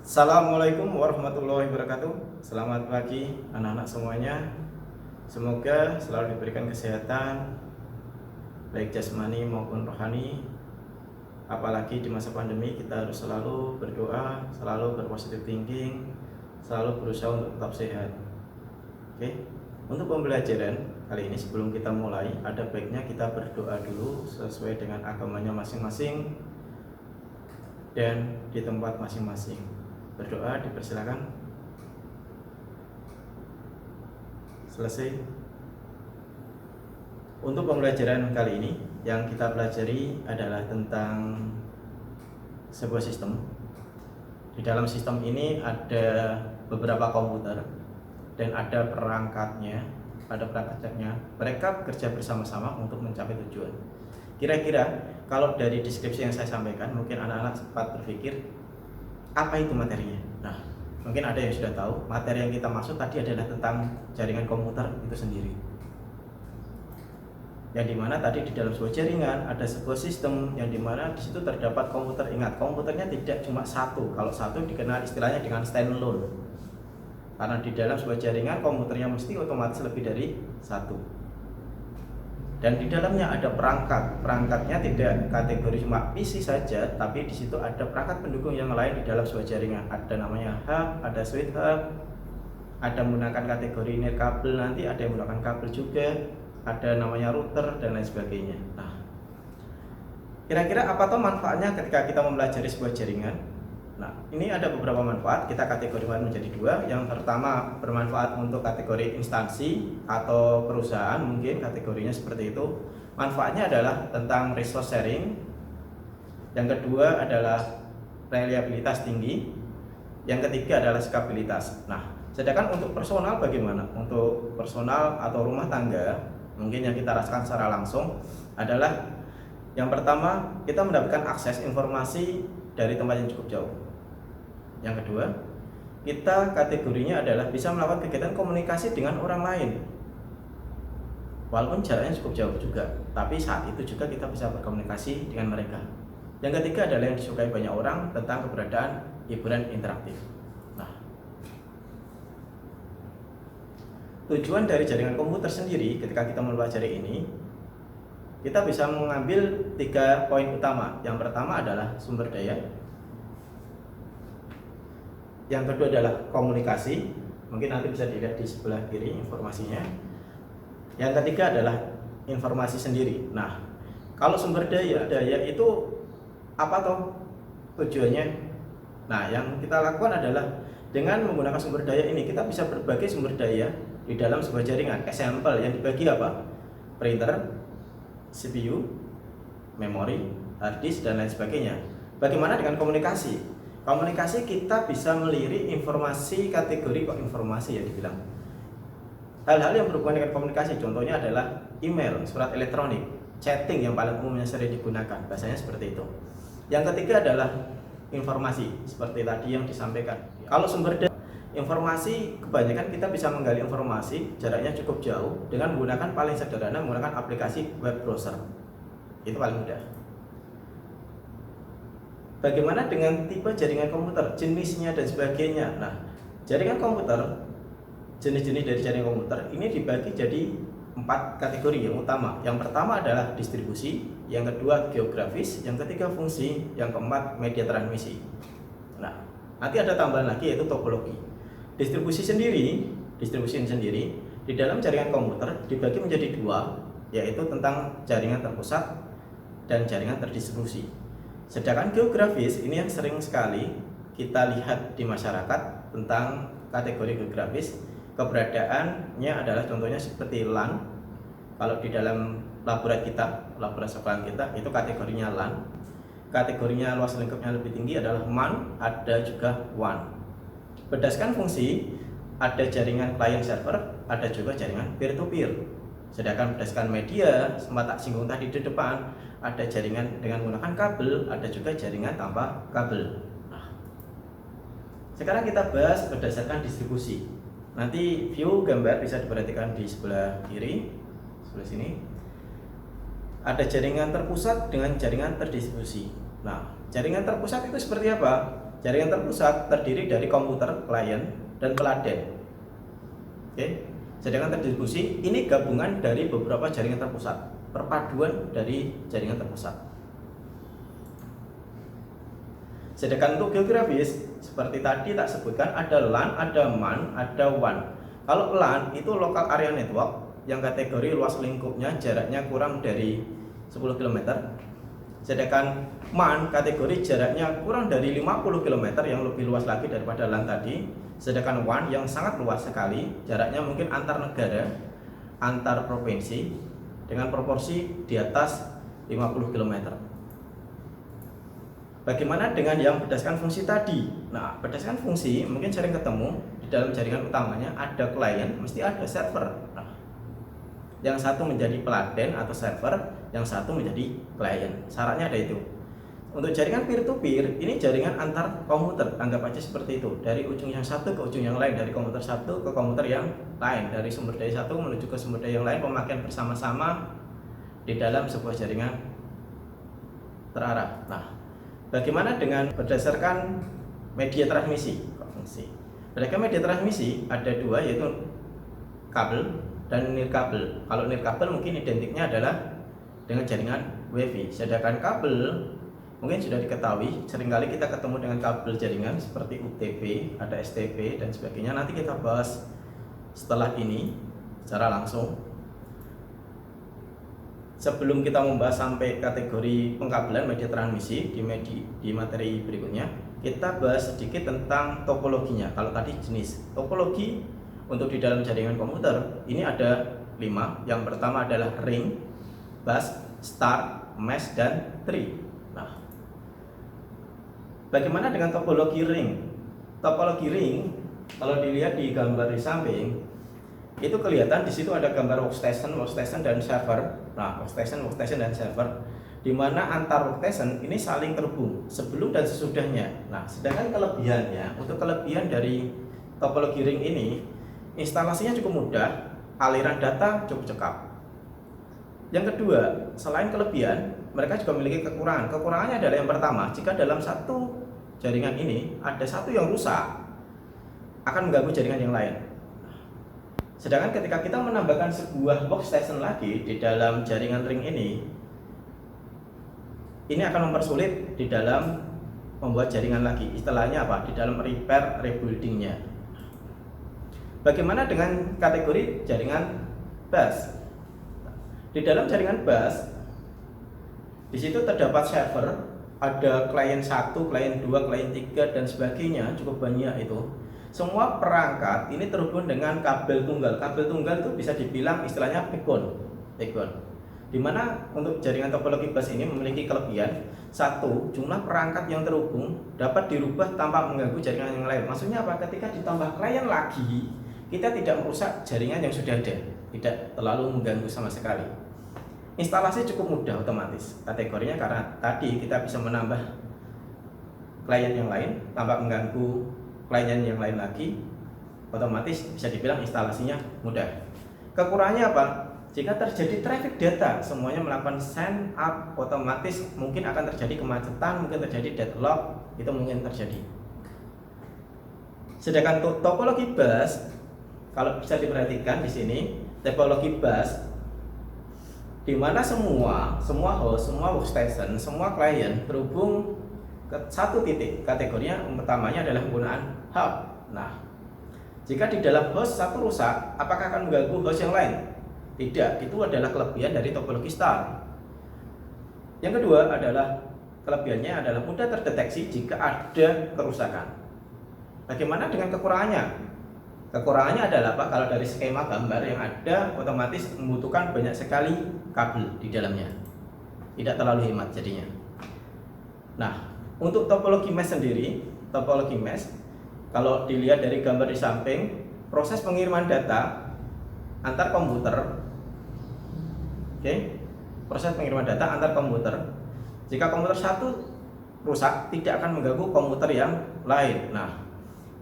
Assalamualaikum warahmatullahi wabarakatuh. Selamat pagi anak-anak semuanya. Semoga selalu diberikan kesehatan baik jasmani maupun rohani. Apalagi di masa pandemi kita harus selalu berdoa, selalu berpositif thinking, selalu berusaha untuk tetap sehat. Oke. Untuk pembelajaran kali ini sebelum kita mulai, ada baiknya kita berdoa dulu sesuai dengan agamanya masing-masing dan di tempat masing-masing. Berdoa dipersilakan. Selesai. Untuk pembelajaran kali ini yang kita pelajari adalah tentang sebuah sistem. Di dalam sistem ini ada beberapa komputer dan ada perangkatnya, Mereka bekerja bersama-sama untuk mencapai tujuan. Kira-kira kalau dari deskripsi yang saya sampaikan, mungkin anak-anak sempat berpikir apa itu materinya. Nah, mungkin ada yang sudah tahu materi yang kita maksud tadi adalah tentang jaringan komputer itu sendiri, yang dimana tadi di dalam sebuah jaringan ada sebuah sistem yang dimana di situ terdapat komputer. Ingat, komputernya tidak cuma satu. Kalau satu dikenal istilahnya dengan standalone, karena di dalam sebuah jaringan komputernya mesti otomatis lebih dari satu. Dan di dalamnya ada perangkatnya tidak kategori cuma PC saja, tapi di situ ada perangkat pendukung yang lain di dalam sebuah jaringan. Ada namanya hub, ada switch hub, ada menggunakan kategori nirkabel, nanti ada yang menggunakan kabel juga, ada namanya router dan lain sebagainya. Nah, kira-kira apa tuh manfaatnya ketika kita mempelajari sebuah jaringan? Nah, ini ada beberapa manfaat, kita kategorikan menjadi dua. Yang pertama bermanfaat untuk kategori instansi atau perusahaan, mungkin kategorinya seperti itu. Manfaatnya adalah tentang resource sharing. Yang kedua adalah reliabilitas tinggi. Yang ketiga adalah skabilitas. Nah, sedangkan untuk personal bagaimana? Untuk personal atau rumah tangga, mungkin yang kita rasakan secara langsung adalah yang pertama, kita mendapatkan akses informasi dari tempat yang cukup jauh. Yang kedua, kita kategorinya adalah bisa melakukan kegiatan komunikasi dengan orang lain, walaupun jaraknya cukup jauh juga, tapi saat itu juga kita bisa berkomunikasi dengan mereka. Yang ketiga adalah yang disukai banyak orang tentang keberadaan hiburan interaktif. Nah, tujuan dari jaringan komputer sendiri ketika kita mempelajari ini, kita bisa mengambil 3 poin utama. Yang pertama adalah sumber daya. Yang kedua adalah komunikasi, mungkin nanti bisa dilihat di sebelah kiri informasinya. Yang ketiga adalah informasi sendiri. Nah, kalau sumber daya itu apa toh tujuannya? Nah, yang kita lakukan adalah dengan menggunakan sumber daya ini kita bisa berbagi sumber daya di dalam sebuah jaringan. Example yang dibagi apa? Printer, CPU, memori, hard disk dan lain sebagainya. Bagaimana dengan komunikasi? Komunikasi kita bisa melirik informasi, kategori kok informasi ya dibilang. Hal-hal yang berhubungan dengan komunikasi, contohnya adalah email, surat elektronik, chatting yang paling umumnya sering digunakan, bahasanya seperti itu. Yang ketiga adalah informasi, seperti tadi yang disampaikan. Kalau sumber daya informasi, kebanyakan kita bisa menggali informasi jaraknya cukup jauh dengan menggunakan paling sederhana menggunakan aplikasi web browser. Itu paling mudah. Bagaimana dengan tipe jaringan komputer, jenisnya dan sebagainya? Nah, jaringan komputer, jenis-jenis dari jaringan komputer ini dibagi jadi 4 kategori yang utama. Yang pertama adalah distribusi, yang kedua geografis, yang ketiga fungsi, yang keempat media transmisi. Nah, nanti ada tambahan lagi yaitu topologi. Distribusi sendiri di dalam jaringan komputer dibagi menjadi 2, yaitu tentang jaringan terpusat dan jaringan terdistribusi. Sedangkan geografis ini yang sering sekali kita lihat di masyarakat tentang kategori geografis. Keberadaannya adalah contohnya seperti LAN. Kalau di dalam laboratorium sekolahan kita itu kategorinya LAN. Kategorinya luas lingkupnya lebih tinggi adalah MAN, ada juga WAN. Berdasarkan fungsi, ada jaringan client server, ada juga jaringan peer to peer. Sedangkan berdasarkan media, sempat tak singgung tadi di depan, ada jaringan dengan menggunakan kabel, ada juga jaringan tanpa kabel. Nah, sekarang kita bahas berdasarkan distribusi. Nanti view gambar bisa diperhatikan di sebelah kiri, sebelah sini. Ada jaringan terpusat dengan jaringan terdistribusi. Nah, jaringan terpusat itu seperti apa? Jaringan terpusat terdiri dari komputer, klien, dan peladen. Oke. Sedangkan terdistribusi ini gabungan dari beberapa jaringan terpusat, perpaduan dari jaringan terpusat. Sedangkan untuk geografis, seperti tadi tak sebutkan, ada LAN, ada MAN, ada WAN. Kalau LAN itu local area network yang kategori luas lingkupnya jaraknya kurang dari 10 km. Sedangkan MAN kategori jaraknya kurang dari 50 km, yang lebih luas lagi daripada LAN tadi. Sedangkan WAN yang sangat luas sekali, jaraknya mungkin antar negara, antar provinsi, dengan proporsi di atas 50 km. Bagaimana dengan yang berdasarkan fungsi tadi? Nah, berdasarkan fungsi mungkin sering ketemu di dalam jaringan utamanya ada klien, mesti ada server. Nah, yang satu menjadi peladen atau server, yang satu menjadi klien. Syaratnya ada itu. Untuk jaringan peer-to-peer, ini jaringan antar komputer, anggap aja seperti itu. Dari ujung yang satu ke ujung yang lain, dari komputer satu ke komputer yang lain, dari sumber daya satu menuju ke sumber daya yang lain, pemakaian bersama-sama di dalam sebuah jaringan terarah. Nah, bagaimana dengan berdasarkan media transmisi? Berdasarkan media transmisi ada dua, yaitu kabel dan nirkabel. Kalau nirkabel mungkin identiknya adalah dengan jaringan WiFi. Sedangkan kabel mungkin sudah diketahui, seringkali kita ketemu dengan kabel jaringan seperti UTP, ada STP dan sebagainya. Nanti kita bahas setelah ini secara langsung. Sebelum kita membahas sampai kategori pengkabelan media transmisi di materi berikutnya, kita bahas sedikit tentang topologinya. Kalau tadi jenis topologi untuk di dalam jaringan komputer ini ada 5. Yang pertama adalah ring, bus, star, mesh, dan tree. Nah, bagaimana dengan topologi ring? Topologi ring kalau dilihat di gambar di samping itu kelihatan di situ ada gambar workstation dan server. Nah, workstation dan server, di mana antar workstation ini saling terhubung sebelum dan sesudahnya. Nah, sedangkan kelebihannya, untuk kelebihan dari topologi ring ini, instalasinya cukup mudah, aliran data cukup cepat. Yang kedua, selain kelebihan, mereka juga memiliki kekurangan. Kekurangannya adalah yang pertama, jika dalam satu jaringan ini ada satu yang rusak, akan mengganggu jaringan yang lain. Sedangkan ketika kita menambahkan sebuah workstation lagi di dalam jaringan ring ini akan mempersulit di dalam membuat jaringan lagi. Istilahnya apa? Di dalam repair rebuildingnya. Bagaimana dengan kategori jaringan bus? Di dalam jaringan bus, di situ terdapat server, ada klien 1, klien 2, klien 3 dan sebagainya, cukup banyak itu. Semua perangkat ini terhubung dengan kabel tunggal. Kabel tunggal itu bisa dibilang istilahnya backbone. Di mana untuk jaringan topologi bus ini memiliki kelebihan. 1, jumlah perangkat yang terhubung dapat dirubah tanpa mengganggu jaringan yang lain. Maksudnya apa? Ketika ditambah klien lagi, kita tidak merusak jaringan yang sudah ada, tidak terlalu mengganggu sama sekali. Instalasi cukup mudah, otomatis kategorinya, karena tadi kita bisa menambah klien yang lain tanpa mengganggu klien yang lain lagi, otomatis bisa dibilang instalasinya mudah. Kekurangannya apa? Jika terjadi traffic data, semuanya melakukan send up, otomatis mungkin akan terjadi kemacetan, mungkin terjadi deadlock, itu mungkin terjadi. Sedangkan topologi bus, kalau bisa diperhatikan di sini, topologi bus di mana semua host, semua workstation, semua klien berhubung ke satu titik. Kategorinya utamanya adalah penggunaan hub. Nah, jika di dalam host satu rusak, apakah akan mengganggu host yang lain? Tidak, itu adalah kelebihan dari topologi star. Yang kedua adalah kelebihannya adalah mudah terdeteksi jika ada kerusakan. Bagaimana dengan kekurangannya? Kekurangannya adalah apa? Kalau dari skema gambar yang ada, otomatis membutuhkan banyak sekali kabel di dalamnya. Tidak terlalu hemat jadinya. Nah, untuk topologi mesh sendiri, topologi mesh kalau dilihat dari gambar di samping, proses pengiriman data antar komputer, proses pengiriman data antar komputer. Jika komputer satu rusak, tidak akan mengganggu komputer yang lain. Nah,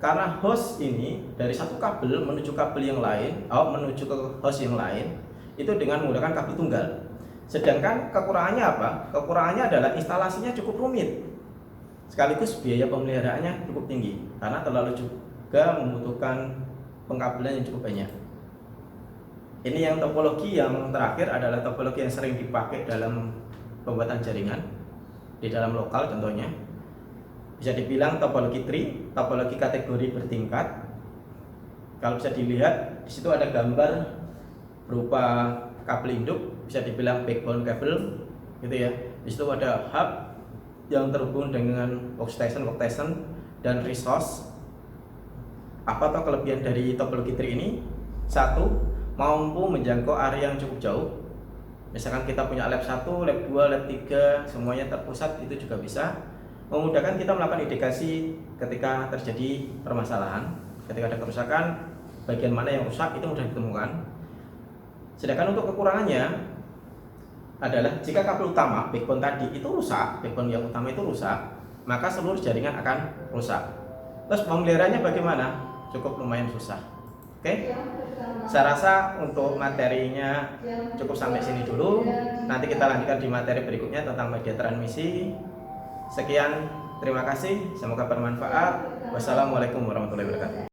karena host ini dari satu kabel menuju kabel yang lain, menuju ke host yang lain, itu dengan menggunakan kabel tunggal. Sedangkan kekurangannya apa? Kekurangannya adalah instalasinya cukup rumit. sekaligus biaya pemeliharaannya cukup tinggi karena terlalu juga membutuhkan pengkabelan yang cukup banyak. Ini yang topologi yang terakhir adalah topologi yang sering dipakai dalam pembuatan jaringan di dalam lokal contohnya. Bisa dibilang topologi tree, topologi kategori bertingkat. Kalau bisa dilihat di situ ada gambar berupa kabel induk, bisa dibilang backbone kabel gitu ya. Di situ ada hub yang terhubung dengan workstation dan resource. Apa toh kelebihan dari topologi tree ini? Satu, mampu menjangkau area yang cukup jauh. Misalkan kita punya lab 1, lab 2, lab 3 semuanya terpusat, itu juga bisa. Memudahkan kita melakukan indikasi ketika terjadi permasalahan, ketika ada kerusakan, bagian mana yang rusak itu mudah ditemukan. Sedangkan untuk kekurangannya adalah jika kabel utama backbone tadi itu rusak, backbone yang utama itu rusak, maka seluruh jaringan akan rusak. Terus pemeliharaannya bagaimana? Cukup lumayan susah. Oke? Saya rasa untuk materinya cukup sampai sini dulu. Nanti kita lanjutkan di materi berikutnya tentang media transmisi. Sekian, terima kasih. Semoga bermanfaat. Wassalamualaikum warahmatullahi wabarakatuh.